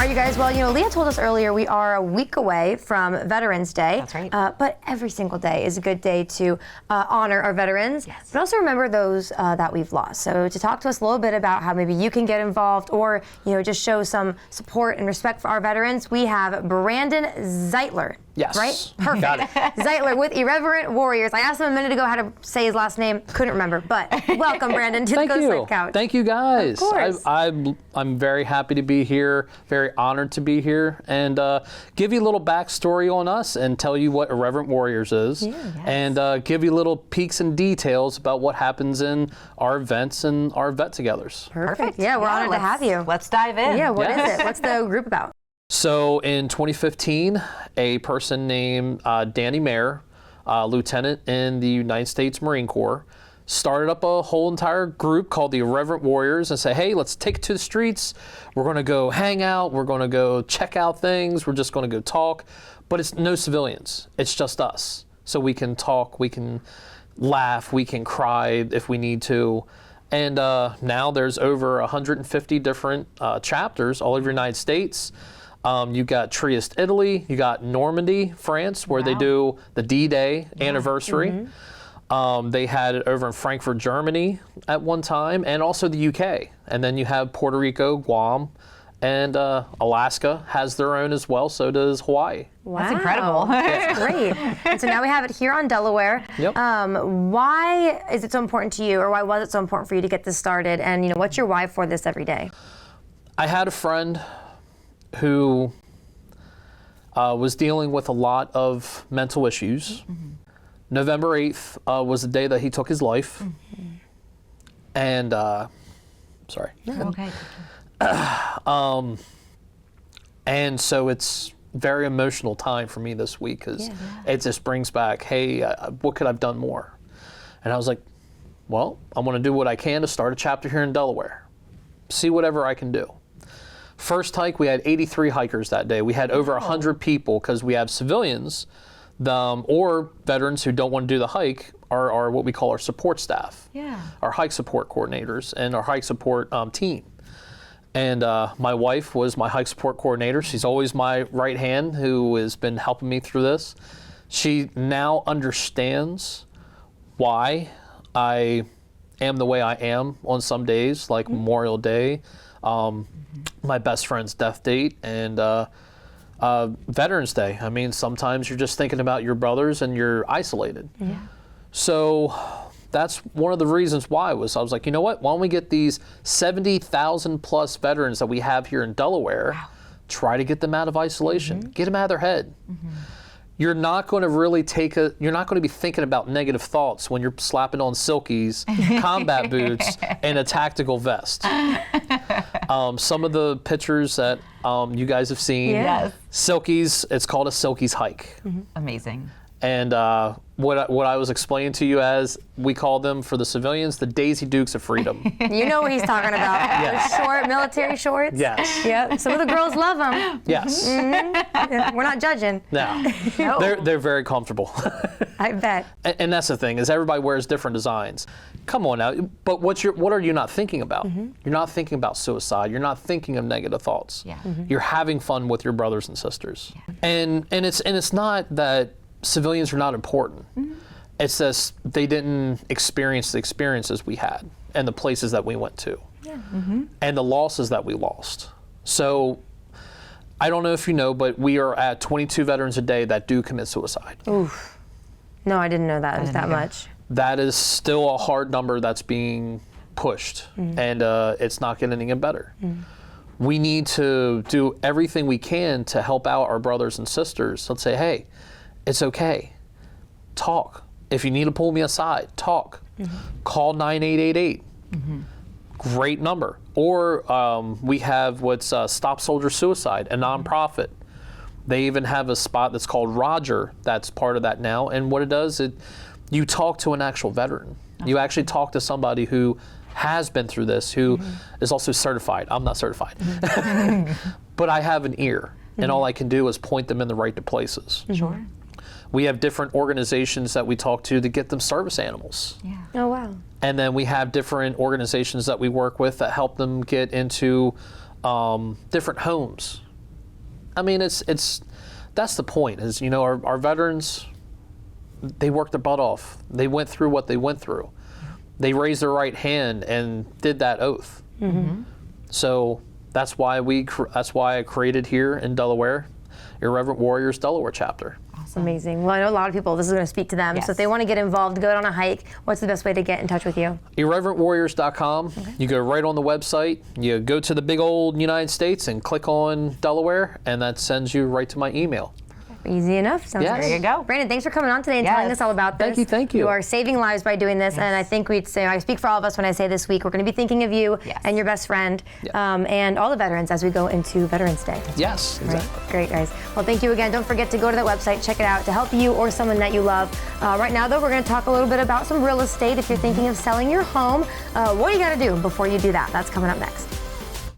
right, you guys. Well, Leah told us earlier we are a week away from Veterans Day. That's right. But every single day is a good day to honor our veterans, Yes. but also remember those that we've lost. So to talk to us a little bit about how maybe you can get involved or, just show some support and respect for our veterans, we have Branden Zeitler. Yes. Right? Perfect. Got it. Zeitler with Irreverent Warriors. I asked him a minute ago how to say his last name. Couldn't remember. But welcome, Branden, to the CoastLife Couch. Thank you, guys. Of course. I'm very happy to be here, very honored to be here, and give you a little backstory on us and tell you what Irreverent Warriors is, and give you little peeks and details about what happens in our events and our vet-togethers. Perfect. Yeah, we're honored to have you. Let's dive in. Yeah, what is it? What's the group about? So in 2015, a person named Danny Mayer, lieutenant in the United States Marine Corps, started up a whole entire group called the Irreverent Warriors and say, hey, let's take it to the streets. We're going to go hang out. We're going to go check out things. We're just going to go talk. But it's no civilians. It's just us. So we can talk, we can laugh, we can cry if we need to. And now there's over 150 different chapters all over the United States. You got Trieste, Italy. You got Normandy, France, where they do the D-Day anniversary. They had it over in Frankfurt, Germany at one time, and also the UK. And then you have Puerto Rico, Guam, and Alaska has their own as well, so does Hawaii. Wow. That's incredible. That's great. And so now we have it here on Delaware. Yep. Why is it so important to you, or why was it so important for you to get this started? And what's your why for this every day? I had a friend who was dealing with a lot of mental issues. November 8th was the day that he took his life. And, sorry. Okay. And so it's very emotional time for me this week because it just brings back, hey, what could I have done more? And I was like, well, I want to do what I can to start a chapter here in Delaware. See whatever I can do. First hike, we had 83 hikers that day. We had over 100 people because we have civilians or veterans who don't want to do the hike are what we call our support staff. Yeah. Our hike support coordinators and our hike support team. And my wife was my hike support coordinator. She's always my right hand who has been helping me through this. She now understands why I am the way I am on some days, like Memorial Day, my best friend's death date, and Veterans Day. I mean, sometimes you're just thinking about your brothers and you're isolated. Yeah. So that's one of the reasons why I was like, you know what? Why don't we get these 70,000 plus veterans that we have here in Delaware, try to get them out of isolation, get them out of their head. You're not going to really you're not going to be thinking about negative thoughts when you're slapping on silkies, combat boots, and a tactical vest. Some of the pictures that you guys have seen, silkies, it's called a silkies hike. Amazing. And what I was explaining to you as, we call them for the civilians, the Daisy Dukes of freedom. You know what he's talking about. Yes. Those short military shorts. Yes. Yep. Some of the girls love them. Yes. We're not judging. No. They're very comfortable. I bet. And that's the thing, is everybody wears different designs. Come on now, but what are you not thinking about? You're not thinking about suicide. You're not thinking of negative thoughts. Yeah. You're having fun with your brothers and sisters. And it's not that civilians are not important. It's just they didn't experience the experiences we had and the places that we went to and the losses that we lost. So I don't know if you know, but we are at 22 veterans a day that do commit suicide. Oof. No, I didn't know that. It was that much. That is still a hard number that's being pushed, and it's not getting any better. We need to do everything we can to help out our brothers and sisters. Let's say, hey, it's okay. Talk. If you need to pull me aside, talk. Call 9888. Great number. Or we have what's Stop Soldier Suicide, a nonprofit. They even have a spot that's called Roger that's part of that now. And what it does, you talk to an actual veteran. You actually talk to somebody who has been through this, who is also certified. I'm not certified. But I have an ear, and all I can do is point them in the right places. Sure. We have different organizations that we talk to get them service animals. Yeah. Oh, wow. And then we have different organizations that we work with that help them get into different homes I mean, that's the point. Is our veterans, they worked their butt off. They went through what they went through. They raised their right hand and did that oath. Mm-hmm. So that's why I created here in Delaware, Irreverent Warriors Delaware chapter. Awesome. Amazing. Well, I know a lot of people, this is going to speak to them. Yes. So if they want to get involved, go on a hike, what's the best way to get in touch with you? IrreverentWarriors.com. Okay. You go right on the website. You go to the big old United States and click on Delaware, and that sends you right to my email. Easy enough. Sounds Yes. great. There you go. Branden, thanks for coming on today and telling us all about this. Thank you. You are saving lives by doing this, and I think we'd say, I speak for all of us when I say this week, we're going to be thinking of you and your best friend and all the veterans as we go into Veterans Day. Yes, exactly. Right. Great, guys. Well, thank you again. Don't forget to go to that website, check it out to help you or someone that you love. Right now, though, we're going to talk a little bit about some real estate. If you're thinking of selling your home, what do you got to do before you do that? That's coming up next.